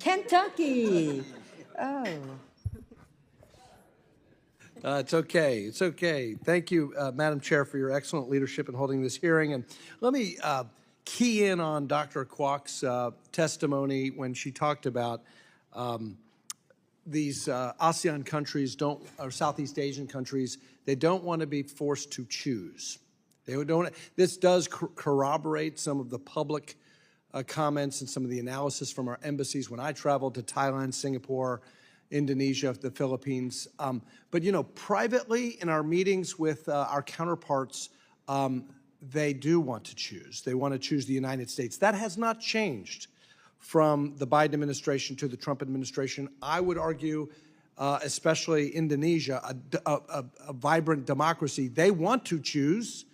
Kentucky. Oh. It's okay. It's okay. Thank you, Madam Chair, for your excellent leadership in holding this hearing. And let me key in on Dr. Kwok's testimony when she talked about these ASEAN countries or Southeast Asian countries, they don't want to be forced to choose. This does corroborate some of the public comments and some of the analysis from our embassies when I traveled to Thailand, Singapore, Indonesia, the Philippines. But, you know, privately in our meetings with our counterparts, they do want to choose. They want to choose the United States. That has not changed from the Biden administration to the Trump administration. I would argue, especially Indonesia, a vibrant democracy, they want to choose.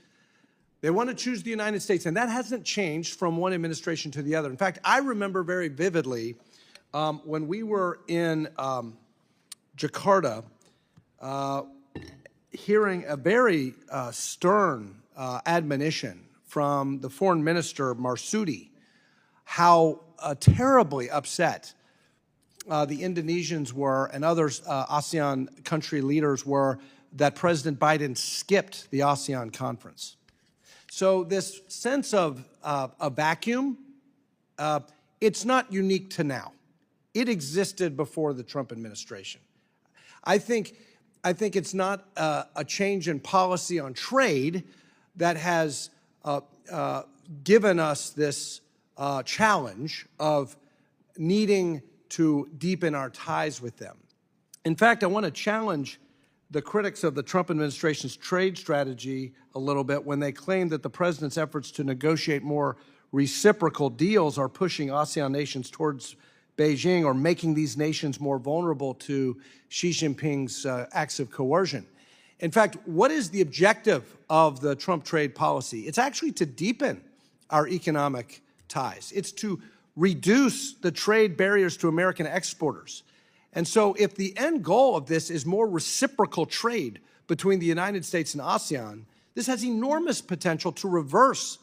They want to choose the United States, and that hasn't changed from one administration to the other. In fact, I remember very vividly when we were in Jakarta, hearing a very stern admonition from the foreign minister, Marsudi, how terribly upset the Indonesians were and others ASEAN country leaders were that President Biden skipped the ASEAN conference. So this sense of a vacuum, it's not unique to now. It existed before the Trump administration. I think it's not a change in policy on trade that has given us this challenge of needing to deepen our ties with them. In fact, I want to challenge the critics of the Trump administration's trade strategy a little bit when they claim that the president's efforts to negotiate more reciprocal deals are pushing ASEAN nations towards Beijing or making these nations more vulnerable to Xi Jinping's acts of coercion. In fact, what is the objective of the Trump trade policy? It's actually to deepen our economic ties. It's to reduce the trade barriers to American exporters. And so if the end goal of this is more reciprocal trade between the United States and ASEAN, this has enormous potential to reverse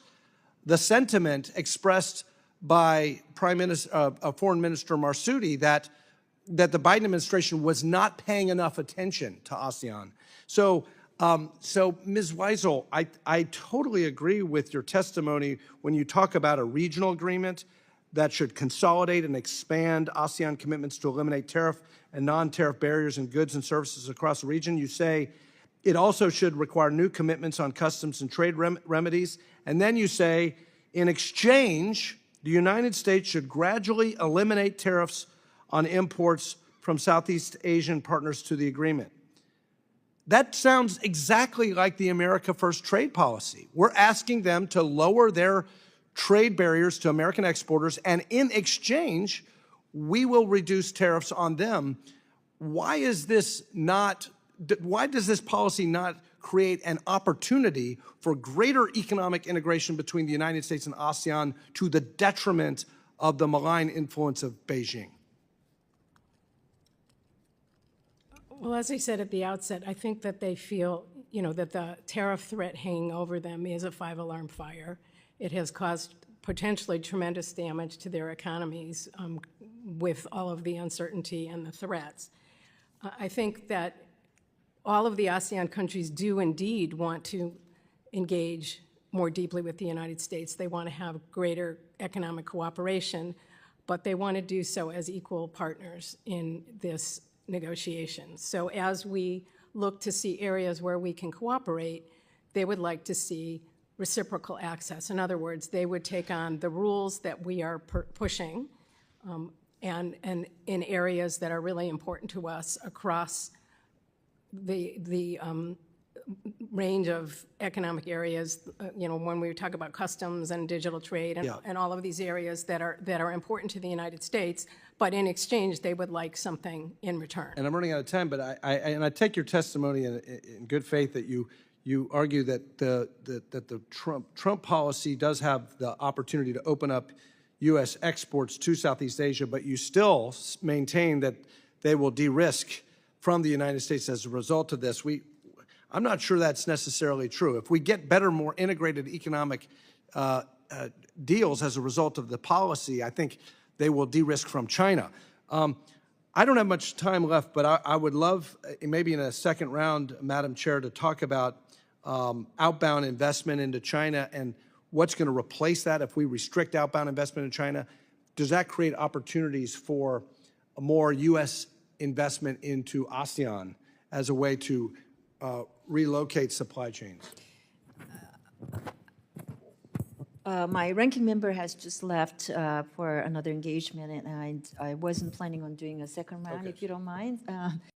the sentiment expressed by Foreign Minister Marsudi that the Biden administration was not paying enough attention to ASEAN. So Ms. Weisel, I totally agree with your testimony when you talk about a regional agreement that should consolidate and expand ASEAN commitments to eliminate tariff and non-tariff barriers in goods and services across the region. You say it also should require new commitments on customs and trade remedies. And then you say, in exchange, the United States should gradually eliminate tariffs on imports from Southeast Asian partners to the agreement. That sounds exactly like the America First trade policy. We're asking them to lower their trade barriers to American exporters, and in exchange, we will reduce tariffs on them. Why does this policy not create an opportunity for greater economic integration between the United States and ASEAN to the detriment of the malign influence of Beijing? Well, as I said at the outset, I think that they feel, that the tariff threat hanging over them is a five-alarm fire. It has caused potentially tremendous damage to their economies with all of the uncertainty and the threats. I think that all of the ASEAN countries do indeed want to engage more deeply with the United States. They want to have greater economic cooperation, but they want to do so as equal partners in this negotiation. So as we look to see areas where we can cooperate, they would like to see reciprocal access. In other words, they would take on the rules that we are pushing and in areas that are really important to us across the range of economic areas, when we talk about customs and digital trade and all of these areas that are important to the United States, but in exchange, they would like something in return. And I'm running out of time, but I take your testimony in good faith that you argue that the Trump policy does have the opportunity to open up U.S. exports to Southeast Asia, but you still maintain that they will de-risk from the United States as a result of this. I'm not sure that's necessarily true. If we get better, more integrated economic deals as a result of the policy, I think they will de-risk from China. I don't have much time left, but I would love, maybe in a second round, Madam Chair, to talk about outbound investment into China and what's going to replace that if we restrict outbound investment in China. Does that create opportunities for a more U.S. investment into ASEAN as a way to relocate supply chains? My ranking member has just left for another engagement, and I wasn't planning on doing a second round, if you don't mind.